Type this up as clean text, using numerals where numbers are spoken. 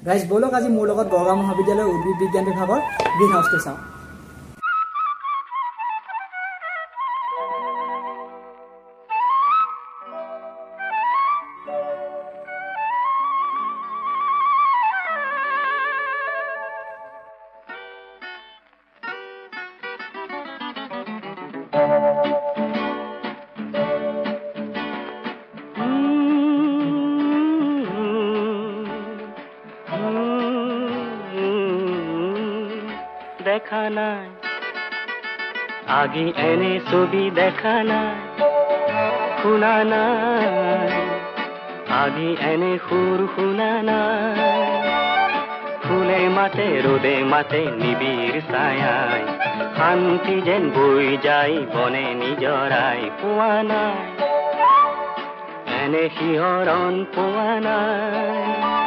Guys বলক আজি মোৰ লগত গড়গাঁও মহাবিদ্যালয়ৰ উদ্ভিদ বিজ্ঞান বিভাগৰ গ্ৰীণ হাউচটো চাওঁ। দেখা নাই আগে এনে ছবি দেখা নাই, শুনা নাই আগে এনে সুর শুনা নাই। ফুলে মাতে রোদে মাতে নিবিড় ছায়ায়, শান্তি যেন বই যায় বনে নিজৰাই। পোৱা নাই এনে শিহৰণ পোৱা নাই।